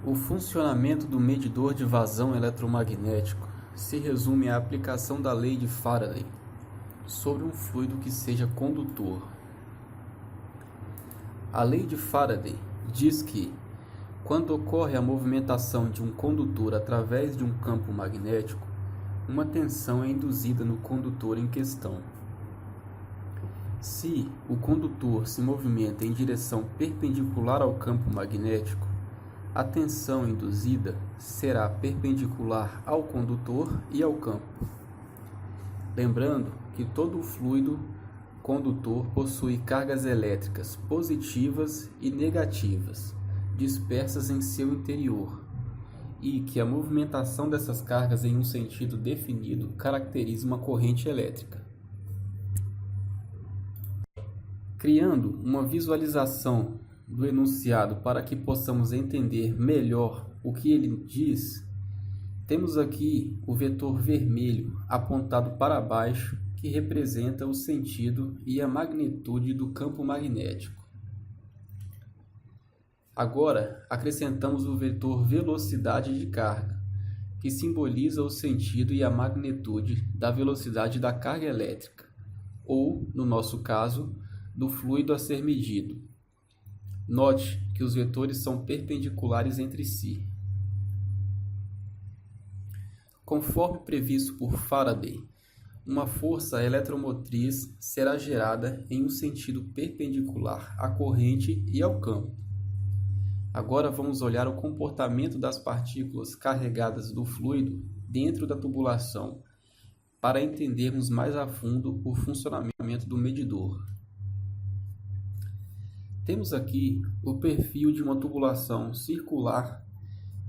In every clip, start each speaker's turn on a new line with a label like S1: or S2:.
S1: O funcionamento do medidor de vazão eletromagnético se resume à aplicação da lei de Faraday sobre um fluido que seja condutor. A lei de Faraday diz que, quando ocorre a movimentação de um condutor através de um campo magnético, uma tensão é induzida no condutor em questão. Se o condutor se movimenta em direção perpendicular ao campo magnético, a tensão induzida será perpendicular ao condutor e ao campo. Lembrando que todo fluido condutor possui cargas elétricas positivas e negativas, dispersas em seu interior, e que a movimentação dessas cargas em um sentido definido caracteriza uma corrente elétrica. Criando uma visualização do enunciado para que possamos entender melhor o que ele diz, temos aqui o vetor vermelho apontado para baixo, que representa o sentido e a magnitude do campo magnético. Agora, acrescentamos o vetor velocidade de carga, que simboliza o sentido e a magnitude da velocidade da carga elétrica, ou, no nosso caso, do fluido a ser medido. Note que os vetores são perpendiculares entre si. Conforme previsto por Faraday, uma força eletromotriz será gerada em um sentido perpendicular à corrente e ao campo. Agora vamos olhar o comportamento das partículas carregadas do fluido dentro da tubulação, para entendermos mais a fundo o funcionamento do medidor. Temos aqui o perfil de uma tubulação circular,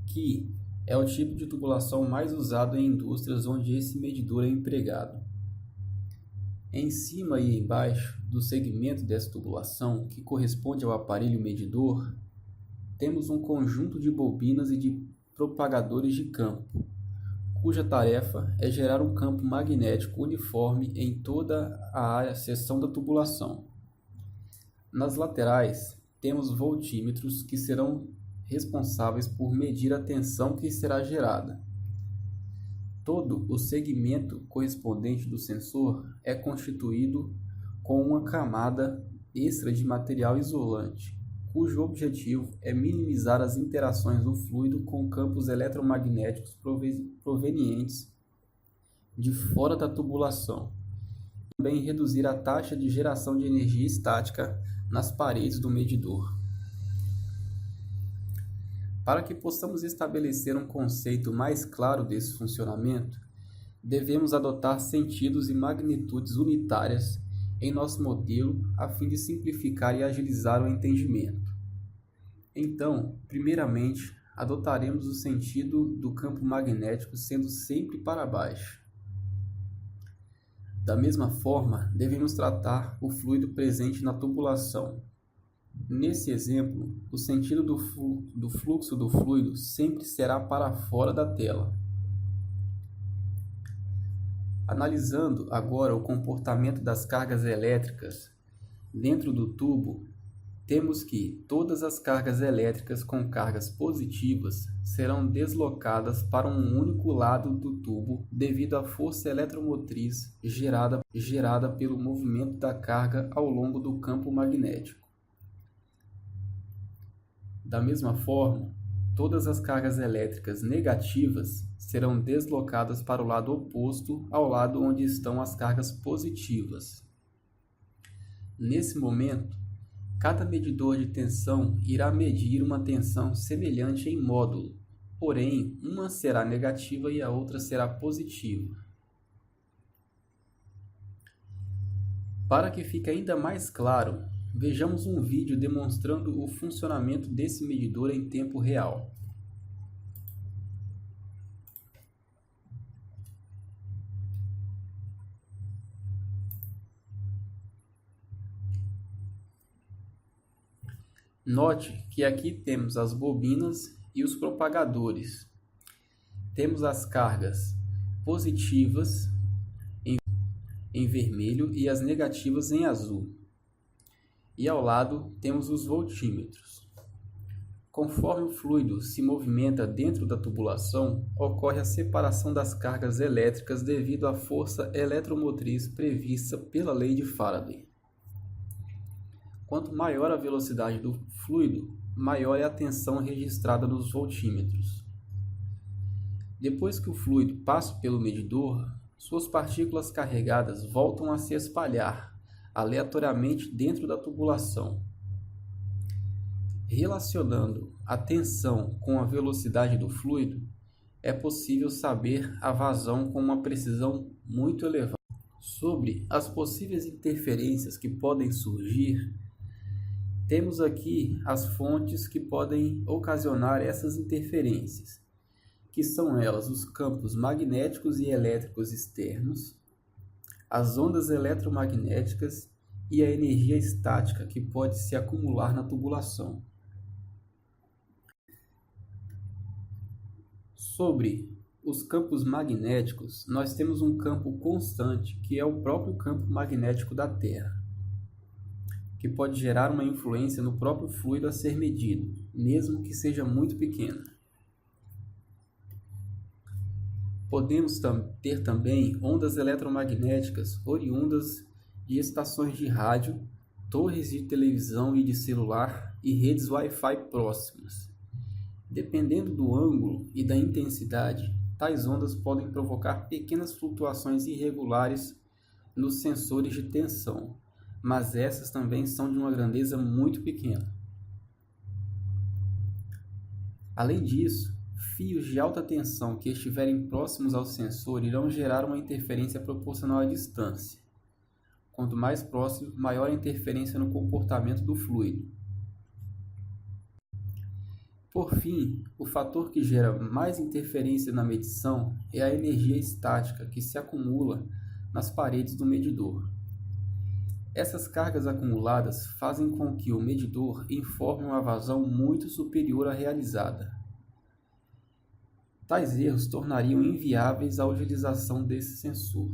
S1: que é o tipo de tubulação mais usado em indústrias onde esse medidor é empregado. Em cima e embaixo do segmento dessa tubulação, que corresponde ao aparelho medidor, temos um conjunto de bobinas e de propagadores de campo, cuja tarefa é gerar um campo magnético uniforme em toda a seção da tubulação. Nas laterais, temos voltímetros que serão responsáveis por medir a tensão que será gerada. Todo o segmento correspondente do sensor é constituído com uma camada extra de material isolante, cujo objetivo é minimizar as interações do fluido com campos eletromagnéticos provenientes de fora da tubulação, e também reduzir a taxa de geração de energia estática nas paredes do medidor. Para que possamos estabelecer um conceito mais claro desse funcionamento, devemos adotar sentidos e magnitudes unitárias em nosso modelo a fim de simplificar e agilizar o entendimento. Então, primeiramente, adotaremos o sentido do campo magnético sendo sempre para baixo. Da mesma forma, devemos tratar o fluido presente na tubulação. Nesse exemplo, o sentido do fluxo do fluido sempre será para fora da tela. Analisando agora o comportamento das cargas elétricas dentro do tubo, temos que todas as cargas elétricas com cargas positivas serão deslocadas para um único lado do tubo devido à força eletromotriz gerada pelo movimento da carga ao longo do campo magnético. Da mesma forma, todas as cargas elétricas negativas serão deslocadas para o lado oposto ao lado onde estão as cargas positivas. Nesse momento, cada medidor de tensão irá medir uma tensão semelhante em módulo, porém, uma será negativa e a outra será positiva. Para que fique ainda mais claro, vejamos um vídeo demonstrando o funcionamento desse medidor em tempo real. Note que aqui temos as bobinas e os propagadores. Temos as cargas positivas em vermelho e as negativas em azul. E ao lado temos os voltímetros. Conforme o fluido se movimenta dentro da tubulação, ocorre a separação das cargas elétricas devido à força eletromotriz prevista pela lei de Faraday. Quanto maior a velocidade do fluido, maior é a tensão registrada nos voltímetros. Depois que o fluido passa pelo medidor, suas partículas carregadas voltam a se espalhar aleatoriamente dentro da tubulação. Relacionando a tensão com a velocidade do fluido, é possível saber a vazão com uma precisão muito elevada. Sobre as possíveis interferências que podem surgir, temos aqui as fontes que podem ocasionar essas interferências, que são elas os campos magnéticos e elétricos externos, as ondas eletromagnéticas e a energia estática que pode se acumular na tubulação. Sobre os campos magnéticos, nós temos um campo constante, que é o próprio campo magnético da Terra, que pode gerar uma influência no próprio fluido a ser medido, mesmo que seja muito pequena. Podemos ter também ondas eletromagnéticas oriundas de estações de rádio, torres de televisão e de celular e redes Wi-Fi próximas. Dependendo do ângulo e da intensidade, tais ondas podem provocar pequenas flutuações irregulares nos sensores de tensão, mas essas também são de uma grandeza muito pequena. Além disso, fios de alta tensão que estiverem próximos ao sensor irão gerar uma interferência proporcional à distância. Quanto mais próximo, maior a interferência no comportamento do fluido. Por fim, o fator que gera mais interferência na medição é a energia estática que se acumula nas paredes do medidor. Essas cargas acumuladas fazem com que o medidor informe uma vazão muito superior à realizada. Tais erros tornariam inviáveis a utilização desse sensor.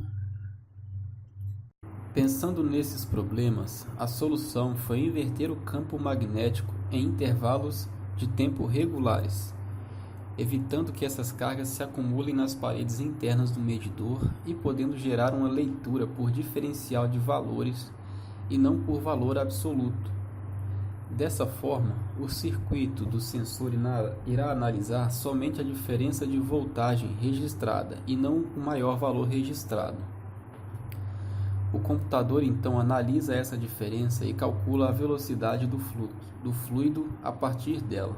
S1: Pensando nesses problemas, a solução foi inverter o campo magnético em intervalos de tempo regulares, evitando que essas cargas se acumulem nas paredes internas do medidor e podendo gerar uma leitura por diferencial de valores e não por valor absoluto. Dessa forma, o circuito do sensor irá analisar somente a diferença de voltagem registrada e não o maior valor registrado. O computador então analisa essa diferença e calcula a velocidade do fluido a partir dela.